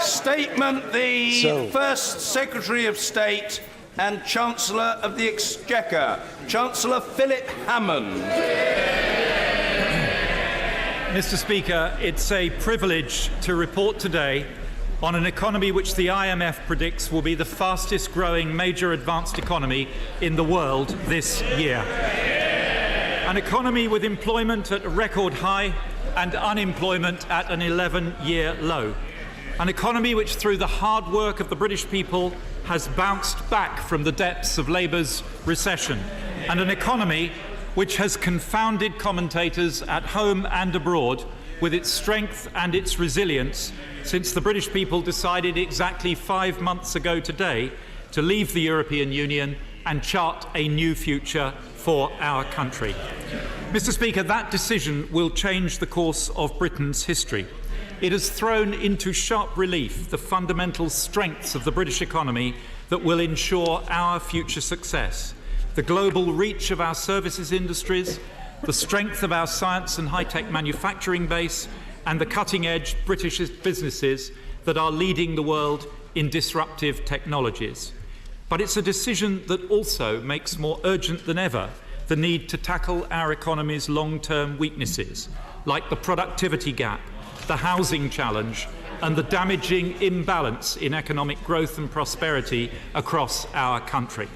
Statement the First Secretary of State and Chancellor of the Exchequer, Chancellor Philip Hammond. Mr. Speaker, it's a privilege to report today on an economy which the IMF predicts will be the fastest growing major advanced economy in the world this year. An economy with employment at a record high and unemployment at an 11-year low. An economy which, through the hard work of the British people, has bounced back from the depths of Labour's recession. And an economy which has confounded commentators at home and abroad with its strength and its resilience since the British people decided exactly 5 months ago today to leave the European Union and chart a new future for our country. Mr. Speaker, that decision will change the course of Britain's history. It has thrown into sharp relief the fundamental strengths of the British economy that will ensure our future success. The global reach of our services industries, the strength of our science and high-tech manufacturing base, and the cutting-edge British businesses that are leading the world in disruptive technologies. But it's a decision that also makes more urgent than ever the need to tackle our economy's long-term weaknesses, like the productivity gap, the housing challenge, and the damaging imbalance in economic growth and prosperity across our country.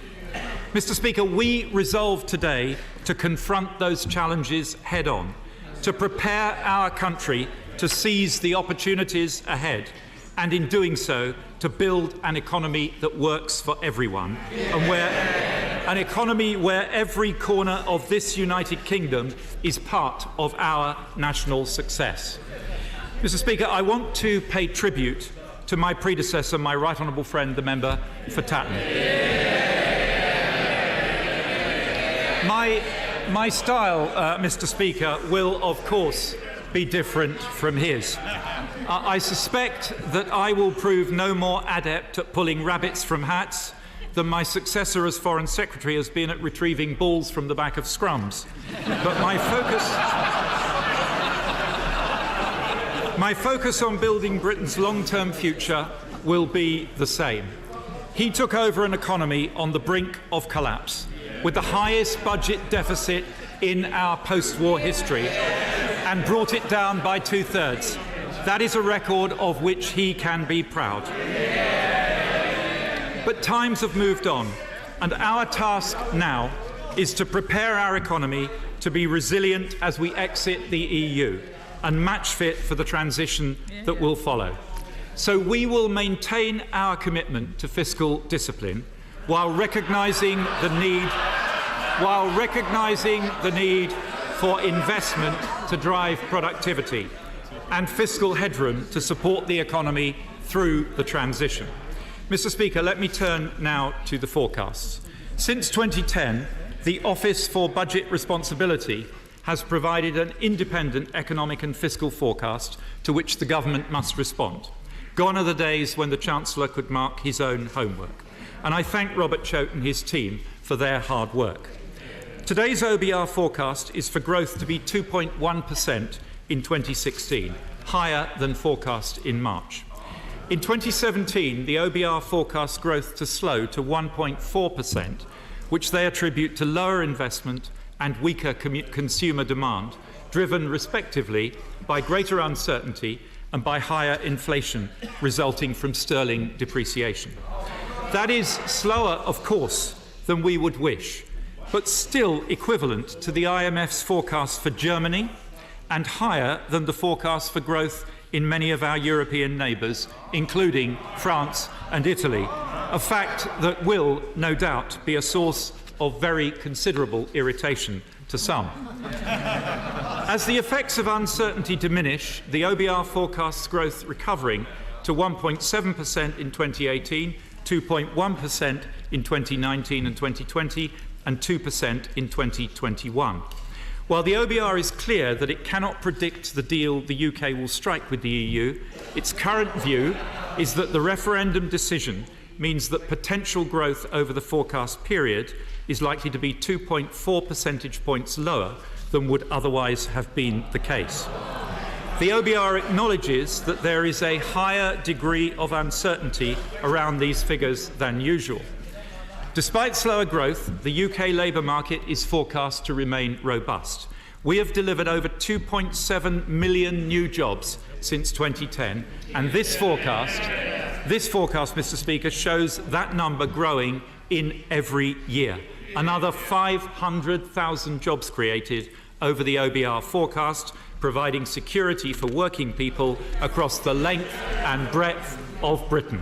Mr. Speaker, we resolve today to confront those challenges head-on, to prepare our country to seize the opportunities ahead, and in doing so, to build an economy that works for everyone, and an economy where every corner of this United Kingdom is part of our national success. Mr. Speaker, I want to pay tribute to my predecessor, my right honourable friend, the member for Tatton. My style, Mr. Speaker, will of course be different from his. I suspect that I will prove no more adept at pulling rabbits from hats than my successor as Foreign Secretary has been at retrieving balls from the back of scrums. But my focus on building Britain's long-term future will be the same. He took over an economy on the brink of collapse, with the highest budget deficit in our post-war history, and brought it down by 2/3. That is a record of which he can be proud. But times have moved on, and our task now is to prepare our economy to be resilient as we exit the EU and match fit for the transition that will follow. So we will maintain our commitment to fiscal discipline while recognising the need for investment to drive productivity and fiscal headroom to support the economy through the transition. Mr. Speaker, let me turn now to the forecasts. Since 2010, the Office for Budget Responsibility has provided an independent economic and fiscal forecast to which the government must respond. Gone are the days when the Chancellor could mark his own homework. And I thank Robert Choate and his team for their hard work. Today's OBR forecast is for growth to be 2.1% in 2016, higher than forecast in March. In 2017, the OBR forecast growth to slow to 1.4%, which they attribute to lower investment and weaker consumer demand, driven respectively by greater uncertainty and by higher inflation resulting from sterling depreciation. That is slower, of course, than we would wish, but still equivalent to the IMF's forecast for Germany and higher than the forecast for growth in many of our European neighbours, including France and Italy, a fact that will, no doubt, be a source of very considerable irritation to some. As the effects of uncertainty diminish, the OBR forecasts growth recovering to 1.7% in 2018, 2.1% in 2019 and 2020, and 2% in 2021. While the OBR is clear that it cannot predict the deal the UK will strike with the EU, its current view is that the referendum decision means that potential growth over the forecast period is likely to be 2.4 percentage points lower than would otherwise have been the case. The OBR acknowledges that there is a higher degree of uncertainty around these figures than usual. Despite slower growth, the UK labour market is forecast to remain robust. We have delivered over 2.7 million new jobs since 2010, and this forecast, Mr. Speaker, shows that number growing in every year. Another 500,000 jobs created over the OBR forecast, providing security for working people across the length and breadth of Britain.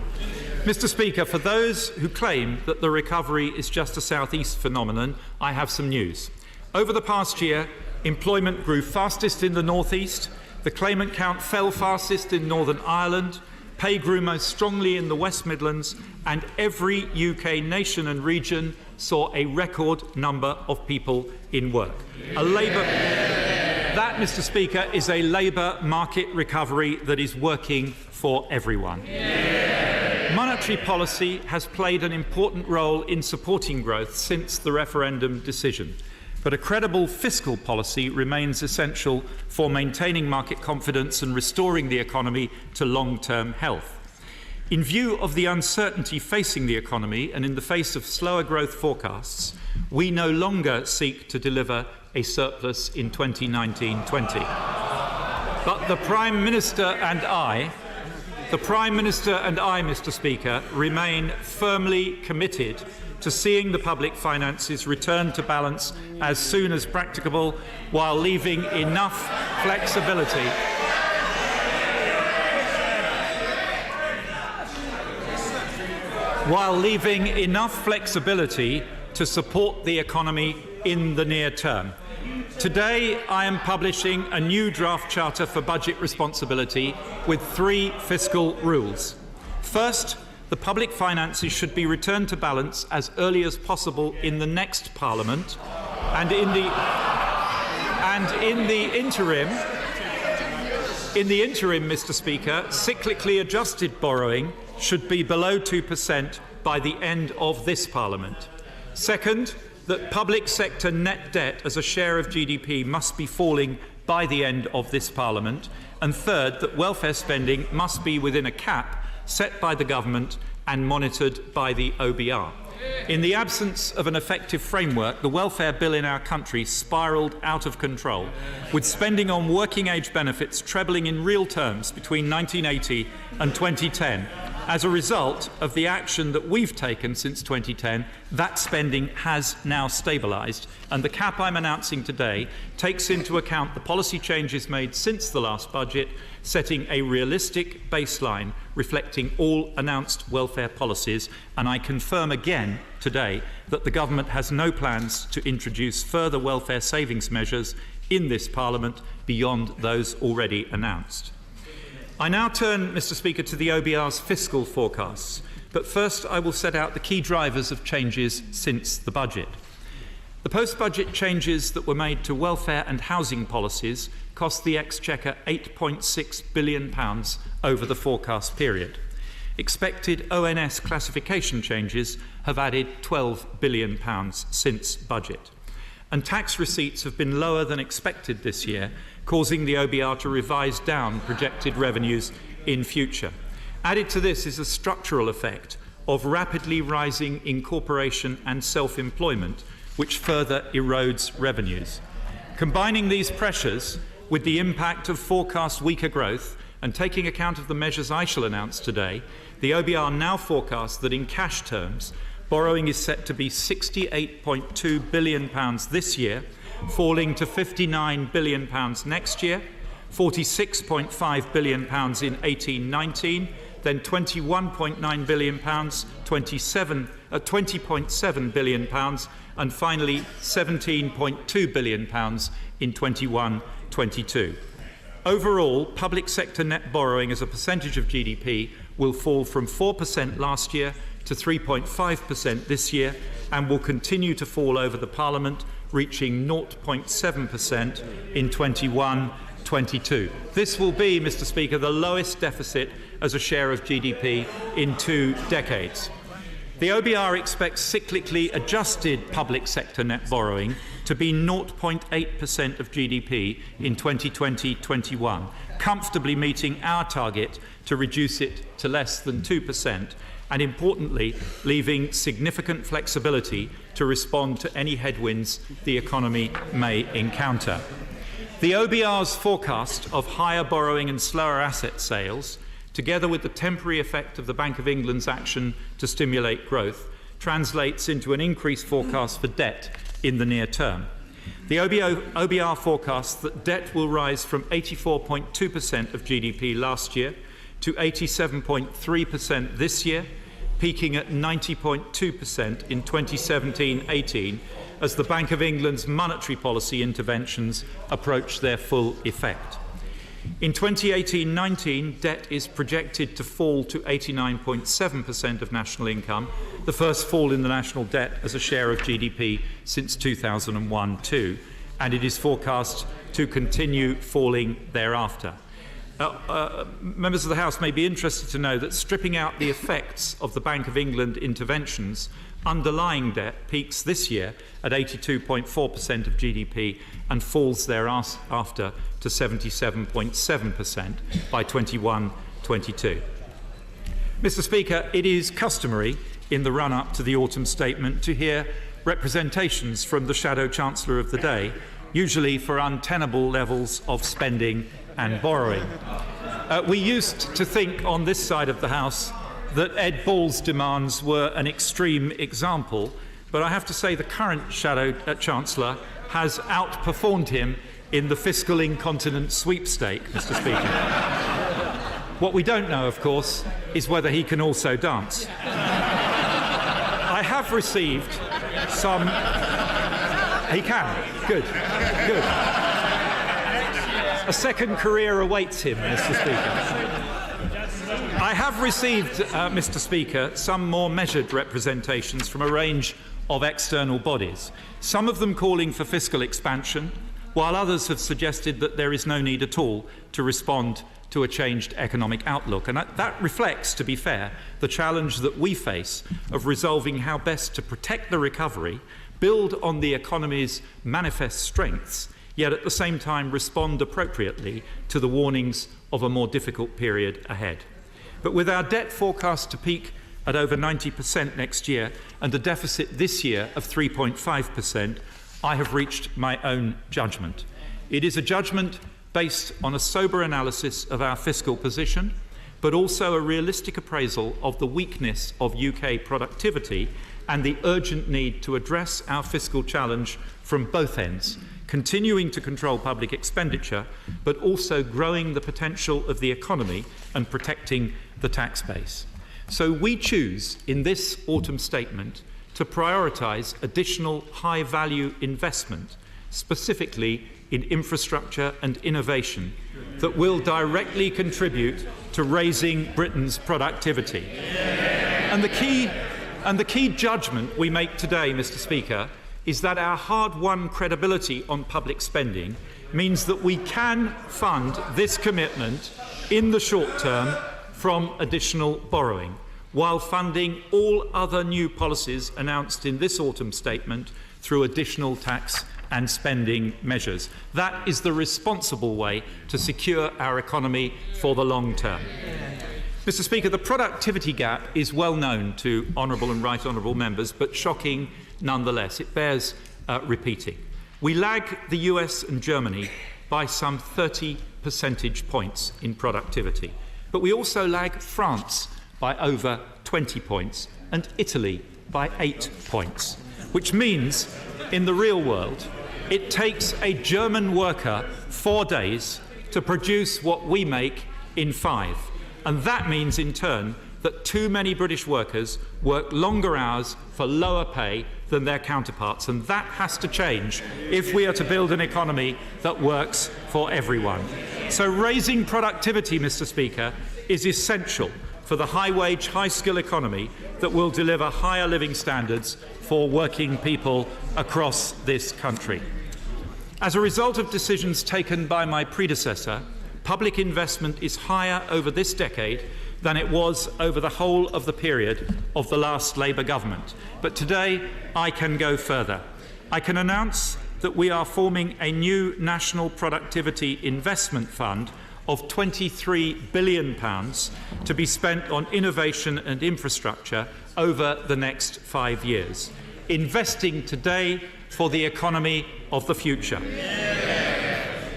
Mr. Speaker, for those who claim that the recovery is just a South East phenomenon, I have some news. Over the past year, employment grew fastest in the North East, the claimant count fell fastest in Northern Ireland, pay grew most strongly in the West Midlands, and every UK nation and region saw a record number of people in work. That, Mr. Speaker, is a labour market recovery that is working for everyone. Monetary policy has played an important role in supporting growth since the referendum decision, but a credible fiscal policy remains essential for maintaining market confidence and restoring the economy to long-term health. In view of the uncertainty facing the economy and in the face of slower growth forecasts, we no longer seek to deliver a surplus in 2019-20. But the Prime Minister and I, Mr. Speaker, remain firmly committed to seeing the public finances return to balance as soon as practicable, while leaving enough flexibility to support the economy in the near term. Today, I am publishing a new draft charter for budget responsibility with 3 fiscal rules. First, the public finances should be returned to balance as early as possible in the next Parliament, and in the interim, Mr. Speaker, cyclically adjusted borrowing should be below 2% by the end of this Parliament. Second, that public sector net debt as a share of GDP must be falling by the end of this Parliament. And third, that welfare spending must be within a cap set by the government and monitored by the OBR. In the absence of an effective framework, the welfare bill in our country spiralled out of control, with spending on working age benefits trebling in real terms between 1980 and 2010. As a result of the action that we've taken since 2010, that spending has now stabilised, and the cap I'm announcing today takes into account the policy changes made since the last budget, setting a realistic baseline reflecting all announced welfare policies, and I confirm again today that the government has no plans to introduce further welfare savings measures in this Parliament beyond those already announced. I now turn, Mr. Speaker, to the OBR's fiscal forecasts, but first I will set out the key drivers of changes since the budget. The post-budget changes that were made to welfare and housing policies cost the Exchequer £8.6 billion over the forecast period. Expected ONS classification changes have added £12 billion since budget. And tax receipts have been lower than expected this year, causing the OBR to revise down projected revenues in future. Added to this is a structural effect of rapidly rising incorporation and self-employment, which further erodes revenues. Combining these pressures with the impact of forecast weaker growth and taking account of the measures I shall announce today, the OBR now forecasts that in cash terms, borrowing is set to be £68.2 billion this year, falling to £59 billion next year, £46.5 billion in 18-19, then £21.9 billion, £20.7 billion, and finally £17.2 billion in 21-22. Overall, public sector net borrowing as a percentage of GDP will fall from 4% last year to 3.5% this year, and will continue to fall over the Parliament, reaching 0.7% in 21-22. This will be, Mr. Speaker, the lowest deficit as a share of GDP in 2 decades. The OBR expects cyclically adjusted public sector net borrowing to be 0.8% of GDP in 2020-21, comfortably meeting our target to reduce it to less than 2%, and importantly, leaving significant flexibility to respond to any headwinds the economy may encounter. The OBR's forecast of higher borrowing and slower asset sales, together with the temporary effect of the Bank of England's action to stimulate growth, translates into an increased forecast for debt in the near term. The OBR forecasts that debt will rise from 84.2% of GDP last year to 87.3% this year, peaking at 90.2% in 2017-18 as the Bank of England's monetary policy interventions approach their full effect. In 2018-19, debt is projected to fall to 89.7% of national income, the first fall in the national debt as a share of GDP since 2001-2, and it is forecast to continue falling thereafter. Members of the House may be interested to know that stripping out the effects of the Bank of England interventions, underlying debt peaks this year at 82.4% of GDP and falls thereafter to 77.7% by 21-22. Mr. Speaker, it is customary in the run-up to the autumn statement to hear representations from the Shadow Chancellor of the day, usually for untenable levels of spending and borrowing. We used to think on this side of the House that Ed Ball's demands were an extreme example, but I have to say the current Shadow Chancellor has outperformed him in the fiscal incontinence sweepstake, Mr. Speaker. What we don't know, of course, is whether he can also dance. I have received some... He can. Good. Good. A second career awaits him, Mr. Speaker. I have received, Mr. Speaker, some more measured representations from a range of external bodies, some of them calling for fiscal expansion, while others have suggested that there is no need at all to respond to a changed economic outlook. And that reflects, to be fair, the challenge that we face of resolving how best to protect the recovery, build on the economy's manifest strengths, yet at the same time respond appropriately to the warnings of a more difficult period ahead. But with our debt forecast to peak at over 90% next year and a deficit this year of 3.5%, I have reached my own judgment. It is a judgment based on a sober analysis of our fiscal position, but also a realistic appraisal of the weakness of UK productivity and the urgent need to address our fiscal challenge from both ends, continuing to control public expenditure, but also growing the potential of the economy and protecting the tax base. So we choose, in this autumn statement, to prioritise additional high-value investment, specifically in infrastructure and innovation, that will directly contribute to raising Britain's productivity. And the key judgment we make today, Mr. Speaker, is that our hard-won credibility on public spending means that we can fund this commitment in the short term from additional borrowing, while funding all other new policies announced in this autumn statement through additional tax and spending measures. That is the responsible way to secure our economy for the long term. Mr. Speaker, the productivity gap is well known to honourable and right honourable members, but shocking nonetheless. It bears repeating. We lag the US and Germany by some 30 percentage points in productivity, but we also lag France by over 20 points and Italy by 8 points, which means in the real world it takes a German worker 4 days to produce what we make in 5. And that means, in turn, that too many British workers work longer hours for lower pay than their counterparts. And that has to change if we are to build an economy that works for everyone. So raising productivity, Mr. Speaker, is essential for the high-wage, high-skill economy that will deliver higher living standards for working people across this country. As a result of decisions taken by my predecessor, public investment is higher over this decade than it was over the whole of the period of the last Labour government. But today I can go further. I can announce that we are forming a new National Productivity Investment Fund of £23 billion to be spent on innovation and infrastructure over the next 5 years, investing today for the economy of the future.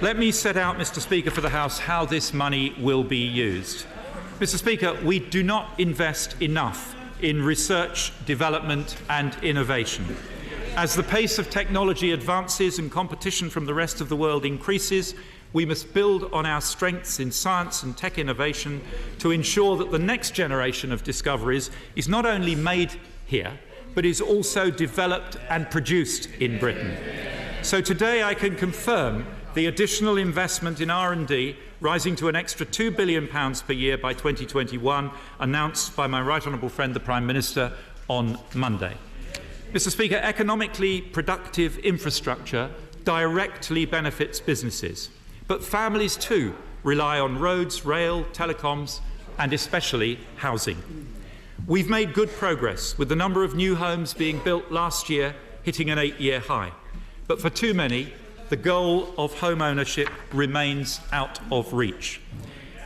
Let me set out, Mr. Speaker, for the House how this money will be used. Mr. Speaker, we do not invest enough in research, development and innovation. As the pace of technology advances and competition from the rest of the world increases, we must build on our strengths in science and tech innovation to ensure that the next generation of discoveries is not only made here, but is also developed and produced in Britain. So today I can confirm the additional investment in R&D rising to an extra £2 billion per year by 2021, announced by my right honourable friend the Prime Minister on Monday. Mr. Speaker, economically productive infrastructure directly benefits businesses, but families too rely on roads, rail, telecoms and especially housing. We've made good progress, with the number of new homes being built last year hitting an 8-year high. But for too many, the goal of home ownership remains out of reach.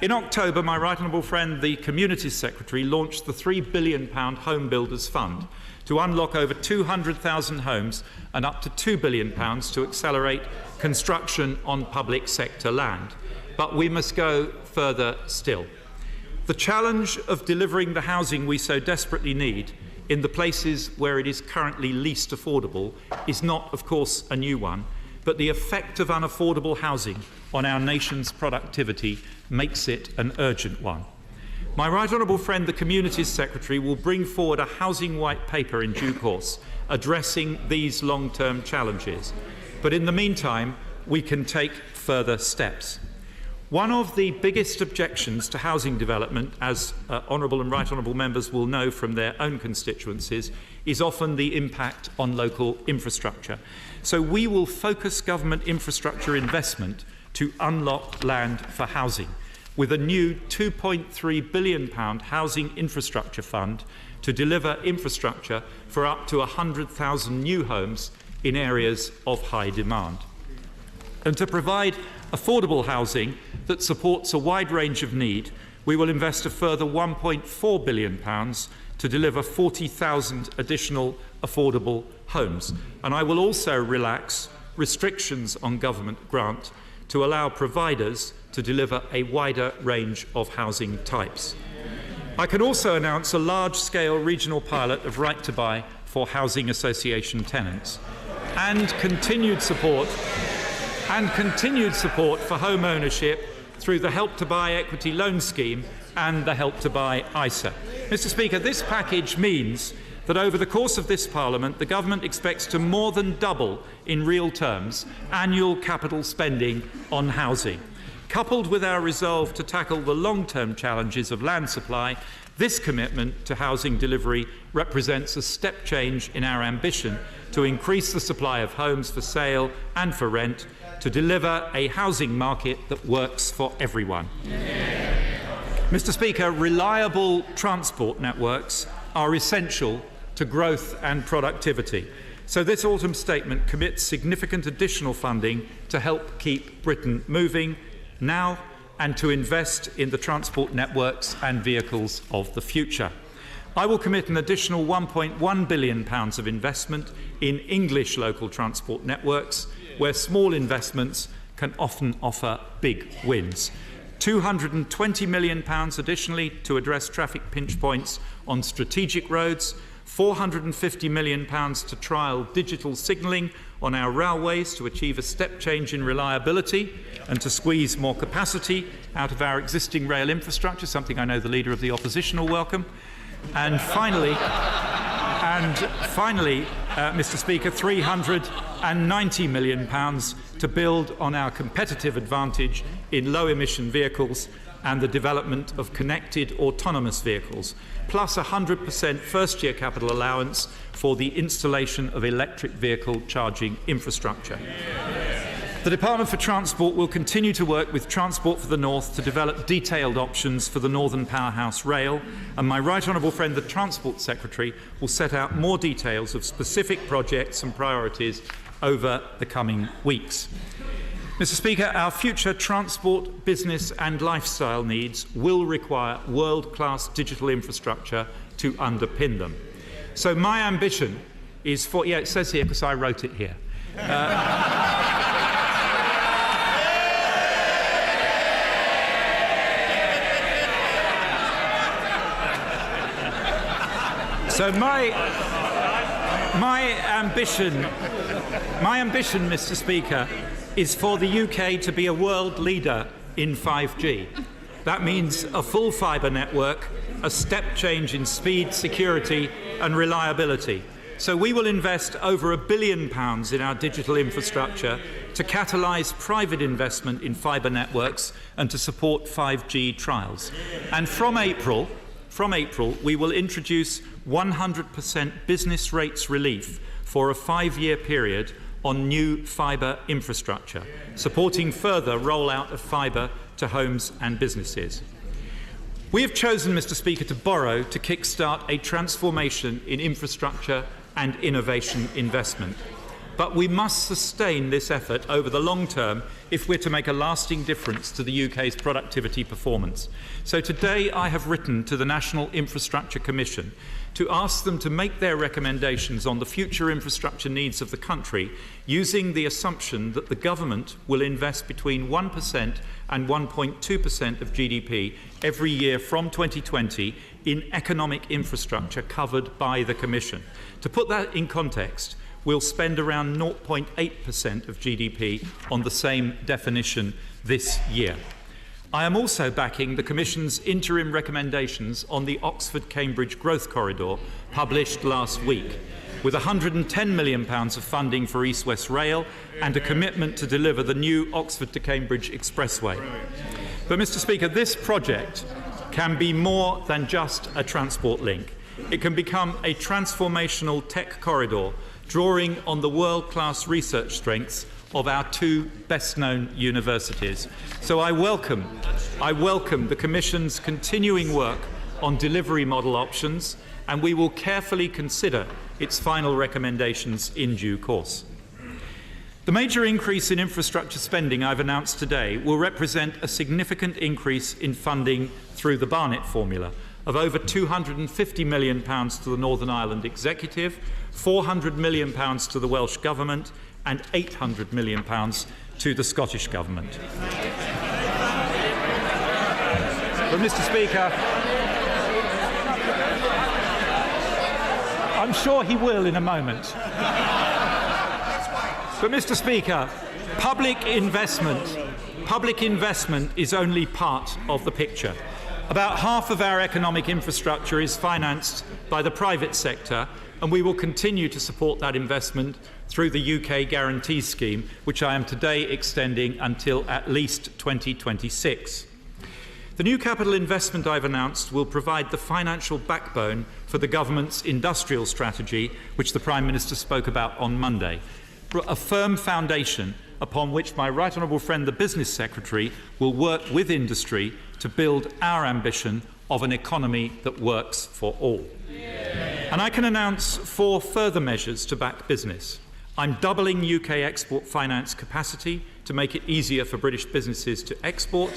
In October, my right honourable friend, the Communities Secretary, launched the £3 billion Home Builders Fund to unlock over 200,000 homes and up to £2 billion to accelerate construction on public sector land. But we must go further still. The challenge of delivering the housing we so desperately need in the places where it is currently least affordable is not, of course, a new one, but the effect of unaffordable housing on our nation's productivity makes it an urgent one. My right honourable friend, the Communities Secretary, will bring forward a housing white paper in due course addressing these long-term challenges. But in the meantime, we can take further steps. One of the biggest objections to housing development, as honourable and right honourable members will know from their own constituencies, is often the impact on local infrastructure. So we will focus government infrastructure investment to unlock land for housing, with a new £2.3 billion housing infrastructure fund to deliver infrastructure for up to 100,000 new homes in areas of high demand. And to provide affordable housing that supports a wide range of need, we will invest a further £1.4 billion to deliver 40,000 additional affordable homes. And I will also relax restrictions on government grant to allow providers to deliver a wider range of housing types. I can also announce a large-scale regional pilot of right to buy for housing association tenants and continued support for home ownership through the Help to Buy equity loan scheme and the Help to Buy ISA. Mr. Speaker, this package means that over the course of this Parliament, the Government expects to more than double, in real terms, annual capital spending on housing. Coupled with our resolve to tackle the long-term challenges of land supply, this commitment to housing delivery represents a step change in our ambition to increase the supply of homes for sale and for rent, to deliver a housing market that works for everyone. Mr. Speaker, reliable transport networks are essential to growth and productivity. So this autumn statement commits significant additional funding to help keep Britain moving now and to invest in the transport networks and vehicles of the future. I will commit an additional £1.1 billion of investment in English local transport networks, where small investments can often offer big wins. £220 million additionally to address traffic pinch points on strategic roads, £450 million to trial digital signalling on our railways to achieve a step change in reliability and to squeeze more capacity out of our existing rail infrastructure, something I know the Leader of the Opposition will welcome. And finally, Mr. Speaker, £390 million to build on our competitive advantage in low-emission vehicles and the development of connected autonomous vehicles, plus 100% first-year capital allowance for the installation of electric vehicle charging infrastructure. The Department for Transport will continue to work with Transport for the North to develop detailed options for the Northern Powerhouse Rail, and my right honourable friend, the Transport Secretary, will set out more details of specific projects and priorities over the coming weeks. Mr. Speaker, our future transport, business and lifestyle needs will require world-class digital infrastructure to underpin them. So my ambition is for, it says here because I wrote it here. So my ambition, Mr. Speaker, is for the UK to be a world leader in 5G. That means a full fibre network, a step change in speed, security and reliability. So we will invest over £1 billion in our digital infrastructure to catalyse private investment in fibre networks and to support 5G trials. And from April, we will introduce 100% business rates relief for a 5-year period on new fibre infrastructure, supporting further rollout of fibre to homes and businesses. We have chosen, Mr. Speaker, to borrow to kickstart a transformation in infrastructure and innovation investment. But we must sustain this effort over the long term if we're to make a lasting difference to the UK's productivity performance. So today I have written to the National Infrastructure Commission to ask them to make their recommendations on the future infrastructure needs of the country using the assumption that the government will invest between 1% and 1.2% of GDP every year from 2020 in economic infrastructure covered by the Commission. To put that in context, we'll spend around 0.8% of GDP on the same definition this year. I am also backing the Commission's interim recommendations on the Oxford-Cambridge Growth Corridor published last week, with £110 million of funding for East West Rail and a commitment to deliver the new Oxford to Cambridge Expressway. But, Mr. Speaker, this project can be more than just a transport link. It can become a transformational tech corridor drawing on the world-class research strengths of our two best-known universities. So I welcome the Commission's continuing work on delivery model options, and we will carefully consider its final recommendations in due course. The major increase in infrastructure spending I've announced today will represent a significant increase in funding through the Barnett formula of over £250 million to the Northern Ireland Executive, £400 million to the Welsh Government and £800 million to the Scottish Government. But, Mr. Speaker, I'm sure he will in a moment. But, Mr. Speaker, public investment is only part of the picture. About half of our economic infrastructure is financed by the private sector, and we will continue to support that investment through the UK Guarantee Scheme, which I am today extending until at least 2026. The new capital investment I've announced will provide the financial backbone for the government's industrial strategy, which the Prime Minister spoke about on Monday, a firm foundation upon which my right honourable friend, the Business Secretary, will work with industry to build our ambition of an economy that works for all. And I can announce 4 further measures to back business. I'm doubling UK export finance capacity to make it easier for British businesses to export.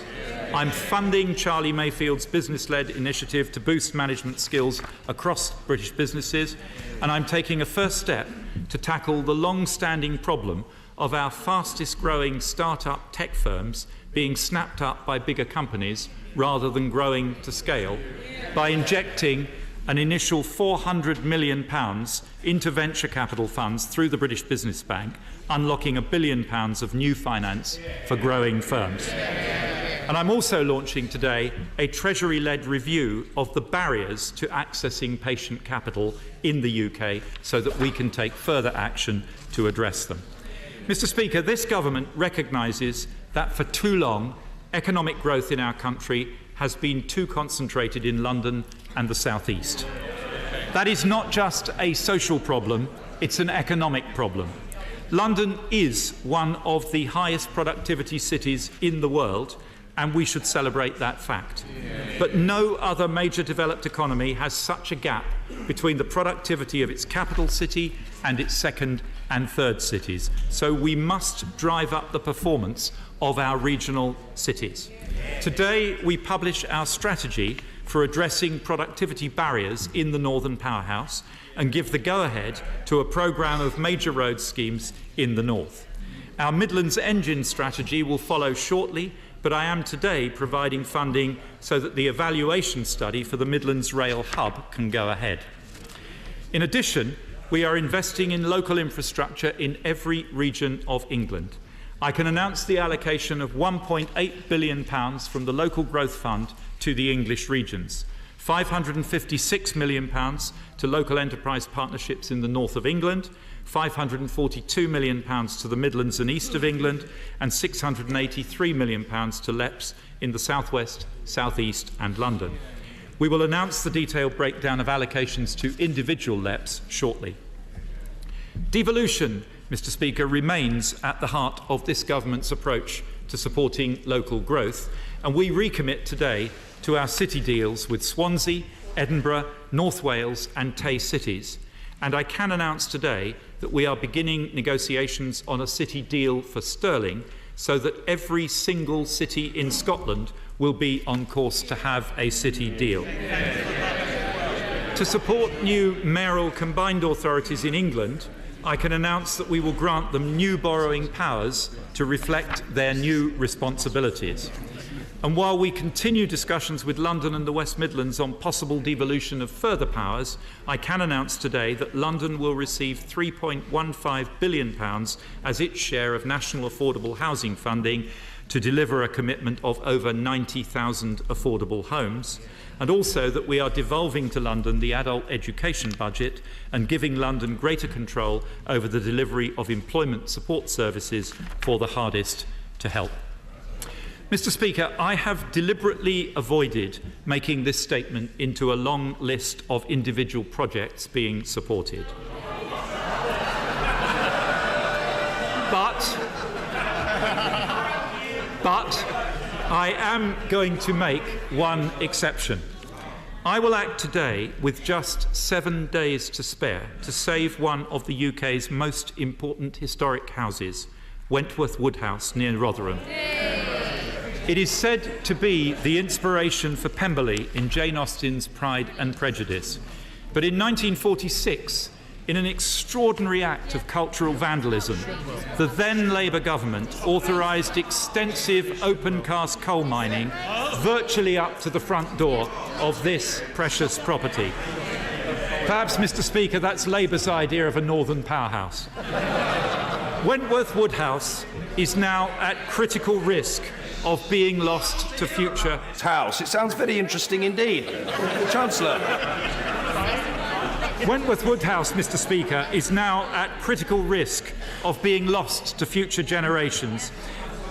I'm funding Charlie Mayfield's business-led initiative to boost management skills across British businesses. And I'm taking a first step to tackle the long-standing problem of our fastest-growing start-up tech firms being snapped up by bigger companies rather than growing to scale by injecting an initial £400 million into venture capital funds through the British Business Bank, unlocking £1 billion of new finance for growing firms. And I'm also launching today a Treasury-led review of the barriers to accessing patient capital in the UK so that we can take further action to address them. Mr. Speaker, this government recognises that for too long economic growth in our country has been too concentrated in London and the South East. That is not just a social problem, it's an economic problem. London is one of the highest productivity cities in the world, and we should celebrate that fact. But no other major developed economy has such a gap between the productivity of its capital city and its second and third cities. So we must drive up the performance of our regional cities. Today, we publish our strategy for addressing productivity barriers in the Northern Powerhouse and give the go-ahead to a programme of major road schemes in the north. Our Midlands Engine strategy will follow shortly, but I am today providing funding so that the evaluation study for the Midlands Rail Hub can go ahead. In addition, we are investing in local infrastructure in every region of England. I can announce the allocation of £1.8 billion from the Local Growth Fund to the English regions, £556 million to local enterprise partnerships in the north of England, £542 million to the Midlands and East of England, and £683 million to LEPs in the South West, South East and London. We will announce the detailed breakdown of allocations to individual LEPs shortly. Devolution, Mr. Speaker, remains at the heart of this government's approach to supporting local growth, and we recommit today to our city deals with Swansea, Edinburgh, North Wales and Tay cities. And I can announce today that we are beginning negotiations on a city deal for Stirling so that every single city in Scotland will be on course to have a city deal. To support new mayoral combined authorities in England, I can announce that we will grant them new borrowing powers to reflect their new responsibilities. And while we continue discussions with London and the West Midlands on possible devolution of further powers, I can announce today that London will receive £3.15 billion as its share of national affordable housing funding to deliver a commitment of over 90,000 affordable homes, and also that we are devolving to London the adult education budget and giving London greater control over the delivery of employment support services for the hardest to help. Mr. Speaker, I have deliberately avoided making this statement into a long list of individual projects being supported. But I am going to make one exception. I will act today with just 7 days to spare to save one of the UK's most important historic houses, Wentworth Woodhouse near Rotherham. It is said to be the inspiration for Pemberley in Jane Austen's Pride and Prejudice. But in 1946, in an extraordinary act of cultural vandalism, the then Labour government authorised extensive open-cast coal mining virtually up to the front door of this precious property. Perhaps, Mr. Speaker, that's Labour's idea of a northern powerhouse. Wentworth Woodhouse is now at critical risk of being lost to future house. It sounds very interesting indeed. Chancellor. Wentworth Woodhouse, Mr. Speaker, is now at critical risk of being lost to future generations.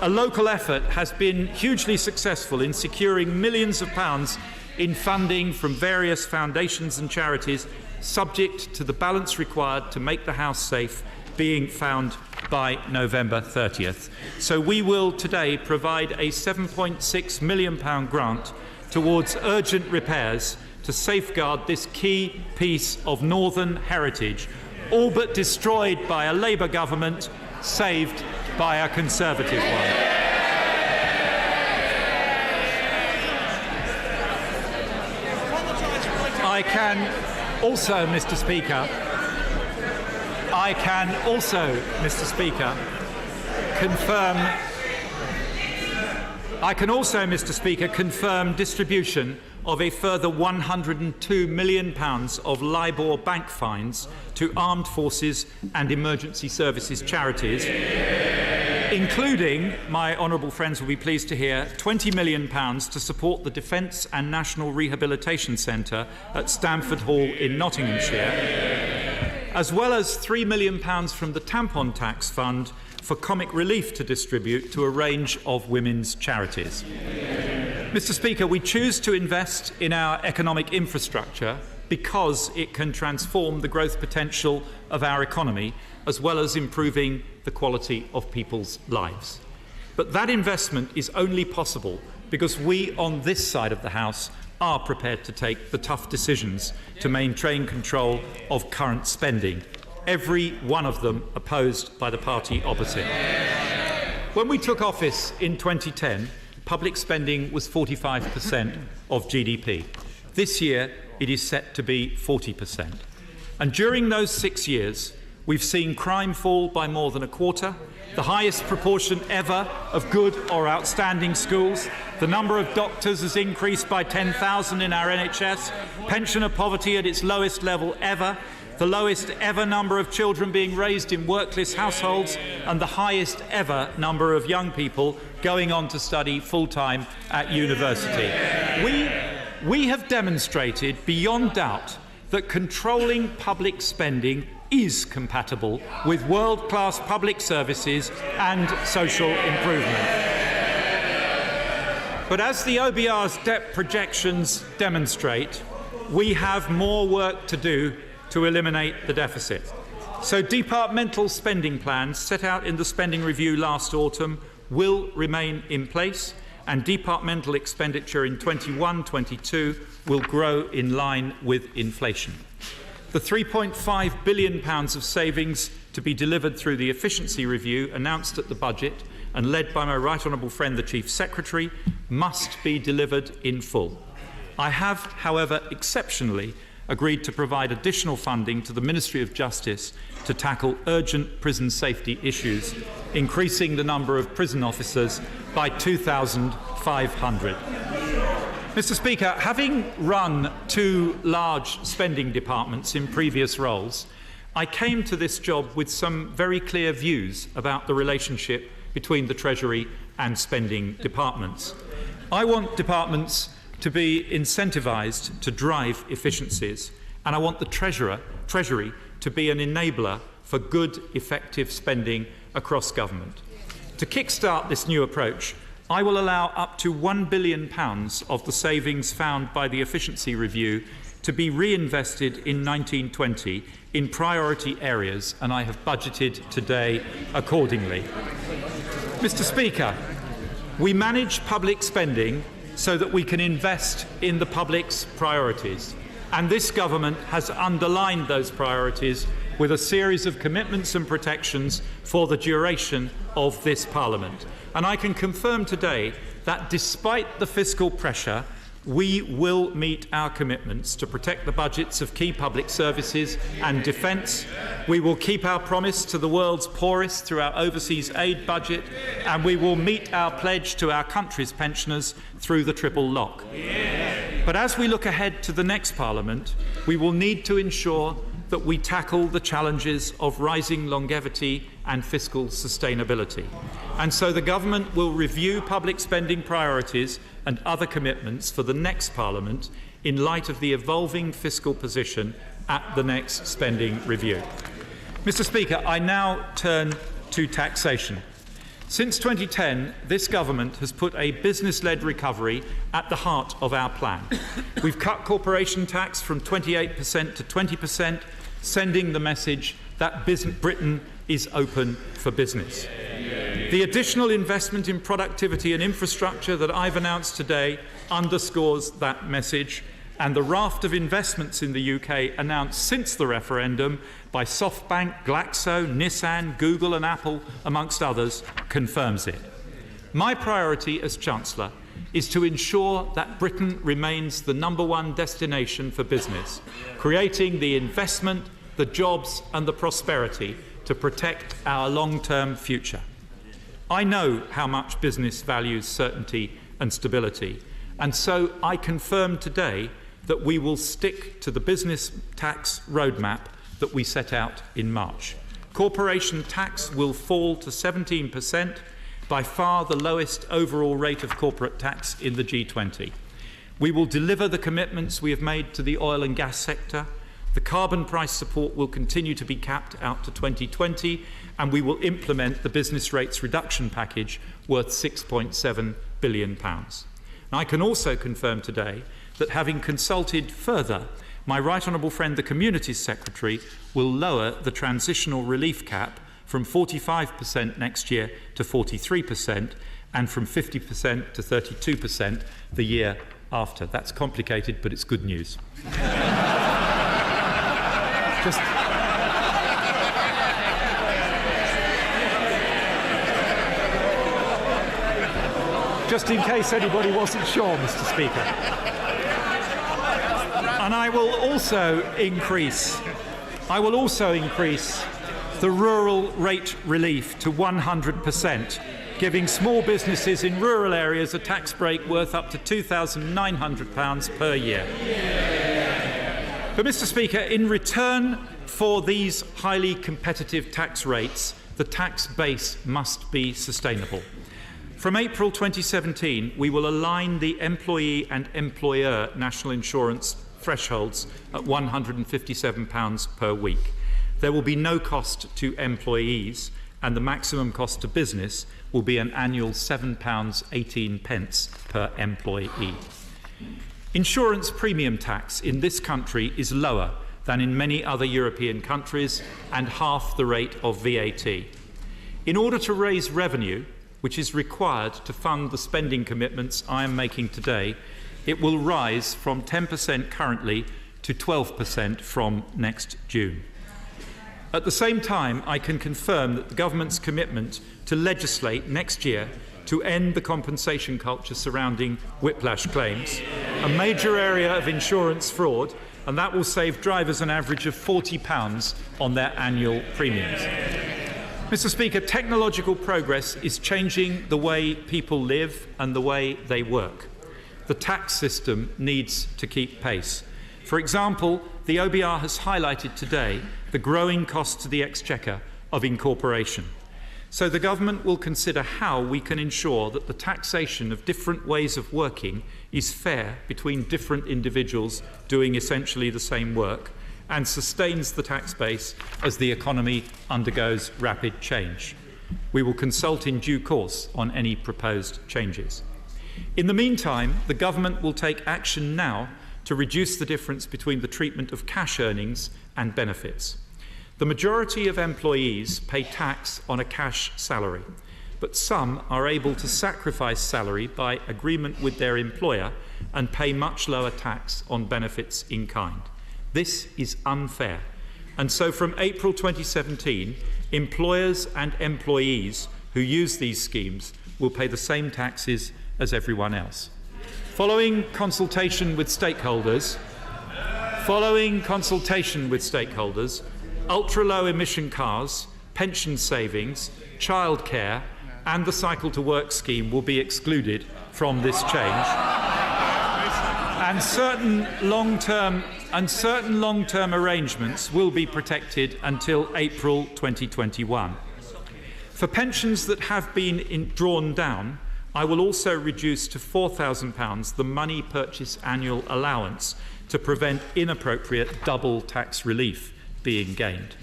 A local effort has been hugely successful in securing millions of pounds in funding from various foundations and charities, subject to the balance required to make the house safe being found by November 30th. So we will today provide a £7.6 million grant towards urgent repairs to safeguard this key piece of northern heritage, all but destroyed by a Labour government, saved by a Conservative one. I can also, Mr. Speaker, confirm distribution of a further £102 million of LIBOR bank fines to armed forces and emergency services charities, including, my honourable friends will be pleased to hear, £20 million to support the Defence and National Rehabilitation Centre at Stamford Hall in Nottinghamshire, as well as £3 million from the Tampon Tax Fund for comic relief to distribute to a range of women's charities. Mr. Speaker, we choose to invest in our economic infrastructure because it can transform the growth potential of our economy, as well as improving the quality of people's lives. But that investment is only possible because we on this side of the House are prepared to take the tough decisions to maintain control of current spending, every one of them opposed by the party opposite. When we took office in 2010, public spending was 45% of GDP. This year, it is set to be 40%. And during those 6 years, we've seen crime fall by more than a quarter, the highest proportion ever of good or outstanding schools. The number of doctors has increased by 10,000 in our NHS, pensioner poverty at its lowest level ever, the lowest ever number of children being raised in workless households, and the highest ever number of young people going on to study full-time at university. We have demonstrated beyond doubt that controlling public spending is compatible with world-class public services and social improvement. But as the OBR's debt projections demonstrate, we have more work to do to eliminate the deficit. So departmental spending plans set out in the spending review last autumn will remain in place, and departmental expenditure in 21-22 will grow in line with inflation. The £3.5 billion of savings to be delivered through the efficiency review announced at the budget and led by my right honourable friend the Chief Secretary must be delivered in full. I have, however, exceptionally agreed to provide additional funding to the Ministry of Justice to tackle urgent prison safety issues, increasing the number of prison officers by 2,500. Mr. Speaker, having run 2 large spending departments in previous roles, I came to this job with some very clear views about the relationship between the Treasury and spending departments. I want departments to be incentivised to drive efficiencies, and I want the Treasury to be an enabler for good, effective spending across government. To kickstart this new approach, I will allow up to £1 billion of the savings found by the efficiency review to be reinvested in 1920 in priority areas, and I have budgeted today accordingly. Mr. Speaker, we manage public spending so that we can invest in the public's priorities, and this government has underlined those priorities with a series of commitments and protections for the duration of this Parliament. And I can confirm today that despite the fiscal pressure, we will meet our commitments to protect the budgets of key public services and defence. We will keep our promise to the world's poorest through our overseas aid budget, and we will meet our pledge to our country's pensioners through the triple lock. But as we look ahead to the next Parliament, we will need to ensure that we tackle the challenges of rising longevity and fiscal sustainability. And so the government will review public spending priorities and other commitments for the next Parliament in light of the evolving fiscal position at the next spending review. Mr. Speaker, I now turn to taxation. Since 2010, this government has put a business-led recovery at the heart of our plan. We've cut corporation tax from 28% to 20%, sending the message that Britain is open for business. The additional investment in productivity and infrastructure that I've announced today underscores that message, and the raft of investments in the UK announced since the referendum by SoftBank, Glaxo, Nissan, Google and Apple, amongst others, confirms it. My priority as Chancellor is to ensure that Britain remains the #1 destination for business, creating the investment, the jobs and the prosperity to protect our long-term future. I know how much business values certainty and stability, and so I confirm today that we will stick to the business tax roadmap that we set out in March. Corporation tax will fall to 17%, by far the lowest overall rate of corporate tax in the G20. We will deliver the commitments we have made to the oil and gas sector. The carbon price support will continue to be capped out to 2020, and we will implement the business rates reduction package worth £6.7 billion. Now, I can also confirm today that having consulted further my right honourable friend, the Communities Secretary, will lower the transitional relief cap from 45% next year to 43% and from 50% to 32% the year after. That's complicated, but it's good news. Just in case anybody wasn't sure, Mr. Speaker. And I will also increase the rural rate relief to 100%, giving small businesses in rural areas a tax break worth up to £2,900 per year. But, Mr. Speaker, in return for these highly competitive tax rates, the tax base must be sustainable. From April 2017, we will align the employee and employer national insurance thresholds at £157 per week. There will be no cost to employees, and the maximum cost to business will be an annual £7.18 per employee. Insurance premium tax in this country is lower than in many other European countries and half the rate of VAT. In order to raise revenue, which is required to fund the spending commitments I am making today, it will rise from 10% currently to 12% from next June. At the same time, I can confirm that the government's commitment to legislate next year to end the compensation culture surrounding whiplash claims, a major area of insurance fraud, and that will save drivers an average of £40 on their annual premiums. Mr. Speaker, technological progress is changing the way people live and the way they work. The tax system needs to keep pace. For example, the OBR has highlighted today the growing cost to the Exchequer of incorporation. So the government will consider how we can ensure that the taxation of different ways of working is fair between different individuals doing essentially the same work, and sustains the tax base as the economy undergoes rapid change. We will consult in due course on any proposed changes. In the meantime, the government will take action now to reduce the difference between the treatment of cash earnings and benefits. The majority of employees pay tax on a cash salary, but some are able to sacrifice salary by agreement with their employer and pay much lower tax on benefits in kind. This is unfair, and so from April 2017, employers and employees who use these schemes will pay the same taxes as everyone else. Following consultation with stakeholders, ultra-low emission cars, pension savings, childcare and the Cycle to Work scheme will be excluded from this change. And certain long-term arrangements will be protected until April 2021. For pensions that have been drawn down, I will also reduce to £4,000 the money purchase annual allowance to prevent inappropriate double tax relief being gained.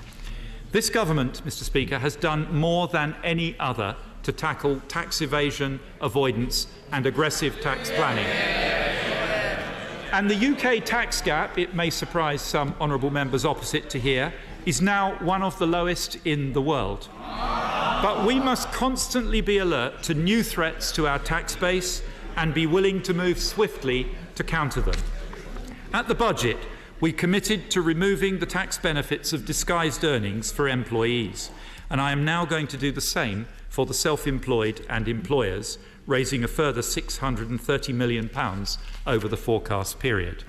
This government, Mr. Speaker, has done more than any other to tackle tax evasion, avoidance and aggressive tax planning. And the UK tax gap, it may surprise some honourable members opposite to hear, is now one of the lowest in the world. But we must constantly be alert to new threats to our tax base and be willing to move swiftly to counter them. At the budget, we committed to removing the tax benefits of disguised earnings for employees, and I am now going to do the same for the self-employed and employers, raising a further £630 million over the forecast period.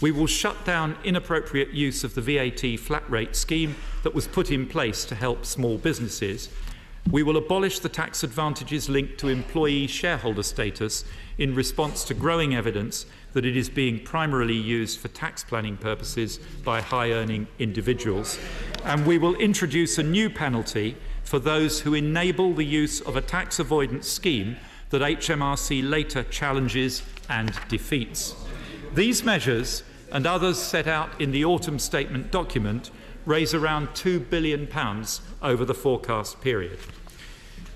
We will shut down inappropriate use of the VAT flat rate scheme that was put in place to help small businesses. We will abolish the tax advantages linked to employee shareholder status in response to growing evidence that it is being primarily used for tax planning purposes by high-earning individuals. And we will introduce a new penalty for those who enable the use of a tax avoidance scheme that HMRC later challenges and defeats. These measures and others set out in the autumn statement document raise around £2 billion over the forecast period.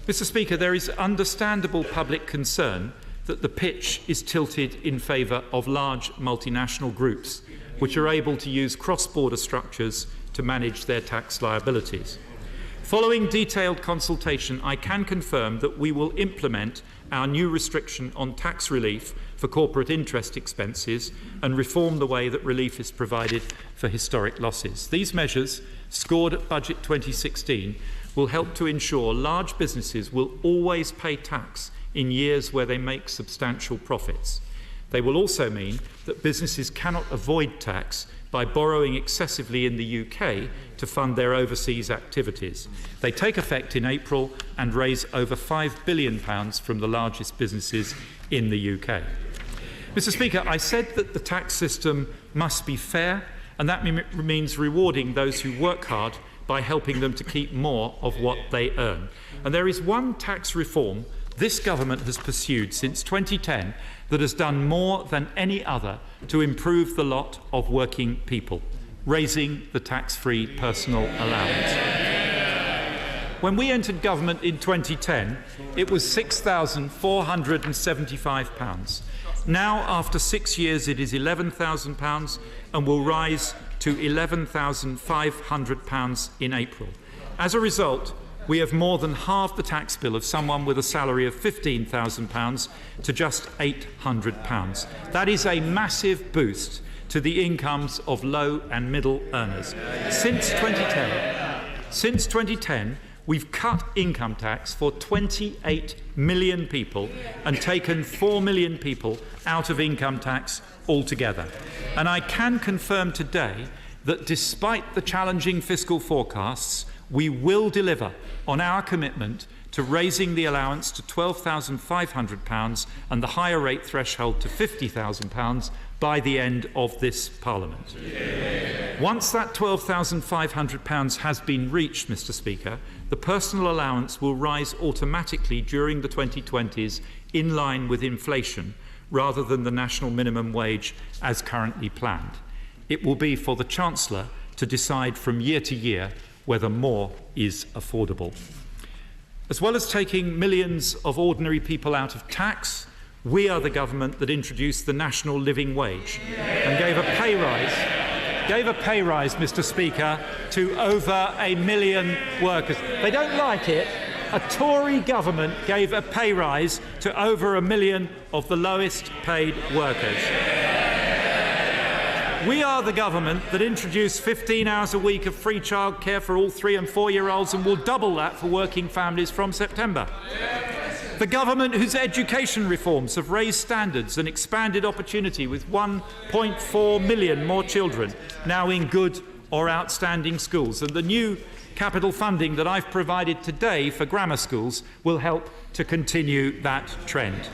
Mr. Speaker, there is understandable public concern that the pitch is tilted in favour of large multinational groups which are able to use cross-border structures to manage their tax liabilities. Following detailed consultation, I can confirm that we will implement our new restriction on tax relief for corporate interest expenses and reform the way that relief is provided for historic losses. These measures, scored at Budget 2016, will help to ensure large businesses will always pay tax in years where they make substantial profits. They will also mean that businesses cannot avoid tax by borrowing excessively in the UK to fund their overseas activities. They take effect in April and raise over £5 billion from the largest businesses in the UK. Mr. Speaker, I said that the tax system must be fair, and that means rewarding those who work hard by helping them to keep more of what they earn. And there is one tax reform this government has pursued since 2010 that has done more than any other to improve the lot of working people: raising the tax-free personal allowance. When we entered government in 2010, it was £6,475. Now, after 6 years, it is £11,000 and will rise to £11,500 in April. As a result, we have more than halved the tax bill of someone with a salary of £15,000 to just £800. That is a massive boost to the incomes of low and middle earners. Since 2010, we've cut income tax for 28 million people and taken 4 million people out of income tax altogether. And I can confirm today that despite the challenging fiscal forecasts, we will deliver on our commitment to raising the allowance to £12,500 and the higher rate threshold to £50,000 by the end of this Parliament. Once that £12,500 has been reached, Mr. Speaker, the personal allowance will rise automatically during the 2020s in line with inflation, rather than the national minimum wage as currently planned. It will be for the Chancellor to decide from year to year whether more is affordable. As well as taking millions of ordinary people out of tax, we are the government that introduced the national living wage and gave a pay rise, Mr. Speaker, to over 1 million workers. They don't like it. A Tory government gave a pay rise to over 1 million of the lowest paid workers. We are the government that introduced 15 hours a week of free childcare for all 3- and 4-year-olds and will double that for working families from September. The government whose education reforms have raised standards and expanded opportunity, with 1.4 million more children now in good or outstanding schools. And the new capital funding that I've provided today for grammar schools will help to continue that trend.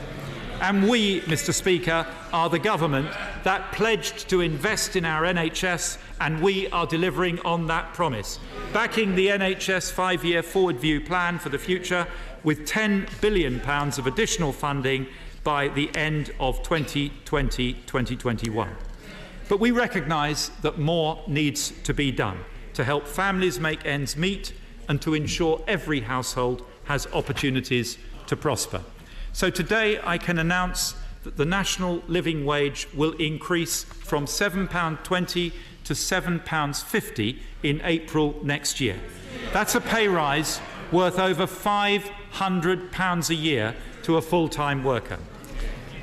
And we, Mr. Speaker, are the government that pledged to invest in our NHS, and we are delivering on that promise, backing the NHS 5-year forward view plan for the future with £10 billion of additional funding by the end of 2020-2021. But we recognise that more needs to be done to help families make ends meet and to ensure every household has opportunities to prosper. So today I can announce that the national living wage will increase from £7.20 to £7.50 in April next year. That's a pay rise worth over £500 a year to a full-time worker.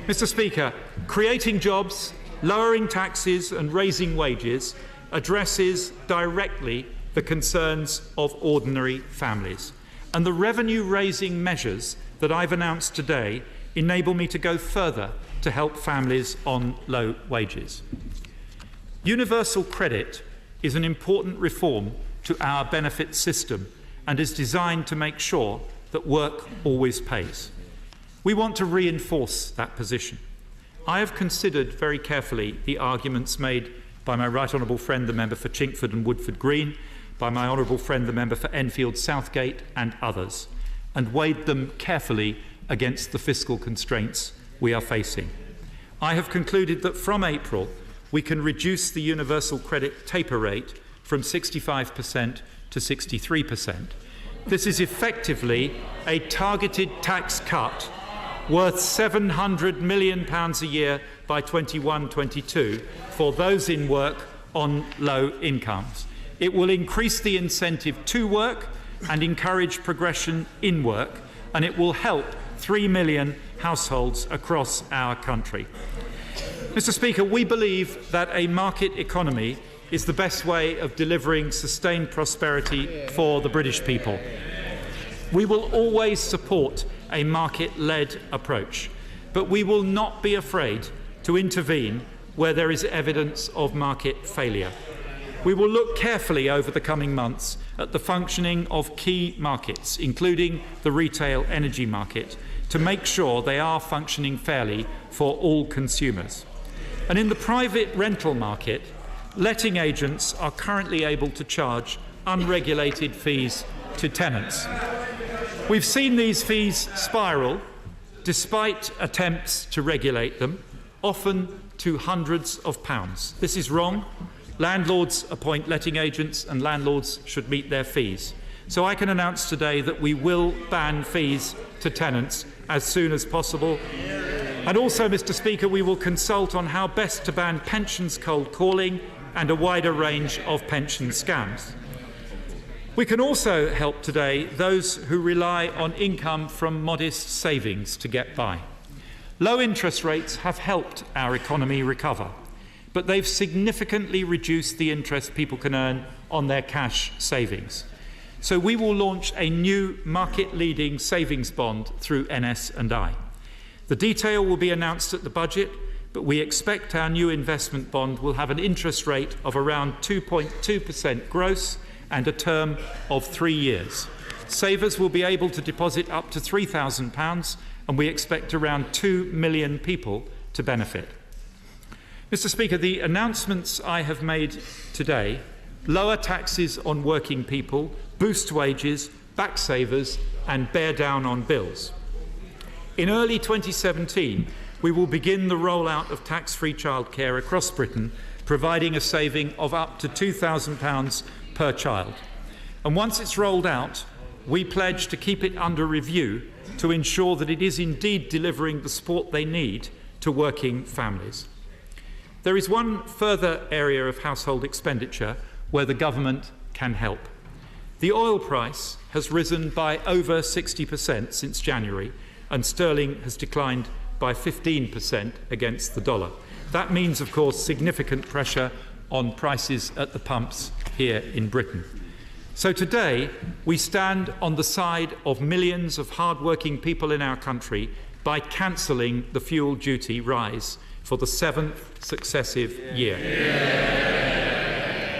Mr. Speaker, creating jobs, lowering taxes and raising wages addresses directly the concerns of ordinary families. And the revenue-raising measures that I've announced today enable me to go further to help families on low wages. Universal credit is an important reform to our benefit system and is designed to make sure that work always pays. We want to reinforce that position. I have considered very carefully the arguments made by my right honourable friend, the member for Chinkford and Woodford Green, by my honourable friend, the member for Enfield Southgate, and others, and weighed them carefully against the fiscal constraints we are facing. I have concluded that from April we can reduce the universal credit taper rate from 65% to 63%. This is effectively a targeted tax cut worth £700 million a year by 21-22 for those in work on low incomes. It will increase the incentive to work and encourage progression in work, and it will help 3 million households across our country. Mr. Speaker, we believe that a market economy is the best way of delivering sustained prosperity for the British people. We will always support a market-led approach, but we will not be afraid to intervene where there is evidence of market failure. We will look carefully over the coming months at the functioning of key markets, including the retail energy market, to make sure they are functioning fairly for all consumers. And in the private rental market, letting agents are currently able to charge unregulated fees to tenants. We've seen these fees spiral, despite attempts to regulate them, often to hundreds of pounds. This is wrong. Landlords appoint letting agents and landlords should meet their fees. So I can announce today that we will ban fees to tenants as soon as possible. And also, Mr. Speaker, we will consult on how best to ban pensions cold calling and a wider range of pension scams. We can also help today those who rely on income from modest savings to get by. Low interest rates have helped our economy recover, but they've significantly reduced the interest people can earn on their cash savings. So we will launch a new market-leading savings bond through NS&I. The detail will be announced at the budget, but we expect our new investment bond will have an interest rate of around 2.2% gross and a term of 3 years. Savers will be able to deposit up to £3,000, and we expect around 2 million people to benefit. Mr. Speaker, the announcements I have made today lower taxes on working people, boost wages, back savers and bear down on bills. In early 2017, we will begin the rollout of tax-free childcare across Britain, providing a saving of up to £2,000 per child. And once it's rolled out, we pledge to keep it under review to ensure that it is indeed delivering the support they need to working families. There is one further area of household expenditure where the government can help. The oil price has risen by over 60% since January, and sterling has declined by 15% against the dollar. That means, of course, significant pressure on prices at the pumps here in Britain. So today, we stand on the side of millions of hard-working people in our country by cancelling the fuel duty rise for the 7th successive year.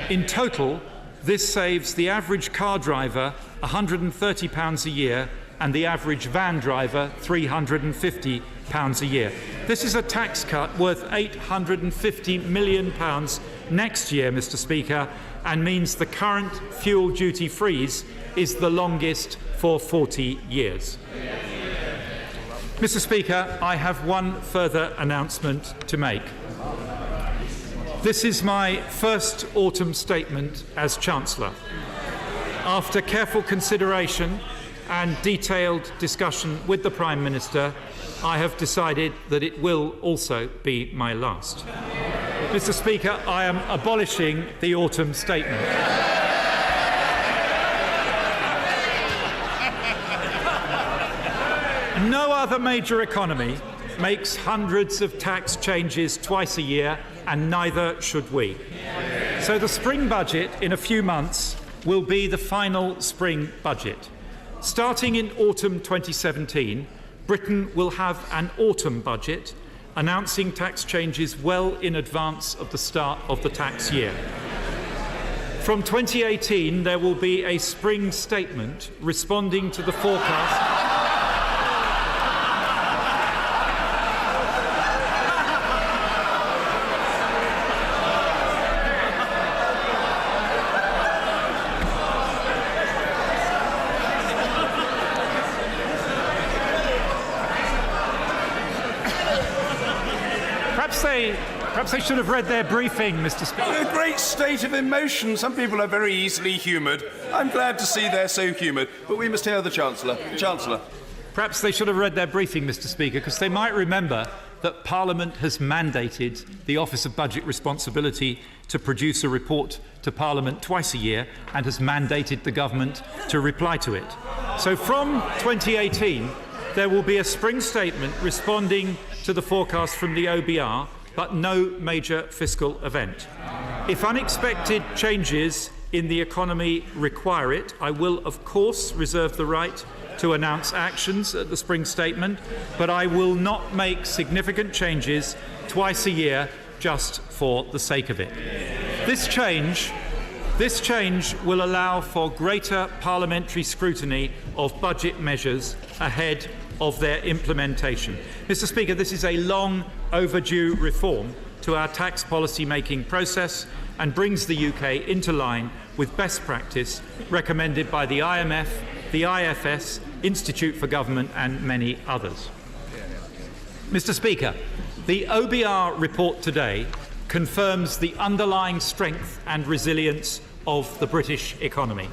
In total, this saves the average car driver £130 a year and the average van driver £350 a year. This is a tax cut worth £850 million next year, Mr. Speaker, and means the current fuel duty freeze is the longest for 40 years. Mr. Speaker, I have one further announcement to make. This is my first autumn statement as Chancellor. After careful consideration and detailed discussion with the Prime Minister, I have decided that it will also be my last. Mr. Speaker, I am abolishing the autumn statement. No other major economy makes hundreds of tax changes twice a year, and neither should we. So the spring budget in a few months will be the final spring budget. Starting in autumn 2017, Britain will have an autumn budget announcing tax changes well in advance of the start of the tax year. From 2018, there will be a spring statement responding to the forecast. Perhaps they should have read their briefing, Mr. Speaker. A great state of emotion. Some people are very easily humoured. I'm glad to see they're so humoured. But we must hear the Chancellor. Chancellor. Perhaps they should have read their briefing, Mr. Speaker, because they might remember that Parliament has mandated the Office of Budget Responsibility to produce a report to Parliament twice a year and has mandated the government to reply to it. So from 2018, there will be a spring statement responding to the forecast from the OBR, but no major fiscal event. If unexpected changes in the economy require it, I will, of course, reserve the right to announce actions at the spring statement, but I will not make significant changes twice a year just for the sake of it. This change will allow for greater parliamentary scrutiny of budget measures ahead of their implementation. Mr. Speaker, this is a long overdue reform to our tax policy making process and brings the UK into line with best practice recommended by the IMF, the IFS, Institute for Government and many others. Mr. Speaker, the OBR report today confirms the underlying strength and resilience of the British economy.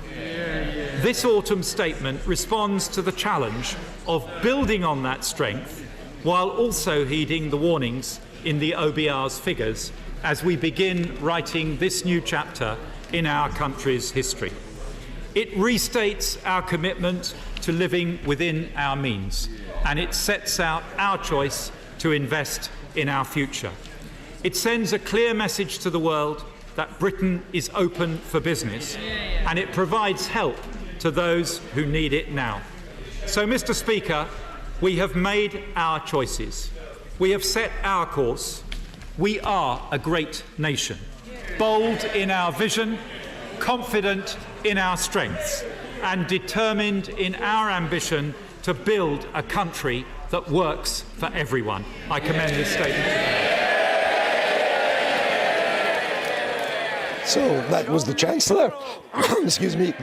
This autumn statement responds to the challenge of building on that strength while also heeding the warnings in the OBR's figures as we begin writing this new chapter in our country's history. It restates our commitment to living within our means, and it sets out our choice to invest in our future. It sends a clear message to the world that Britain is open for business, and it provides help to those who need it now. So, Mr. Speaker, we have made our choices. We have set our course. We are a great nation, bold in our vision, confident in our strengths, and determined in our ambition to build a country that works for everyone. I commend this statement. So that was the Chancellor. Excuse me.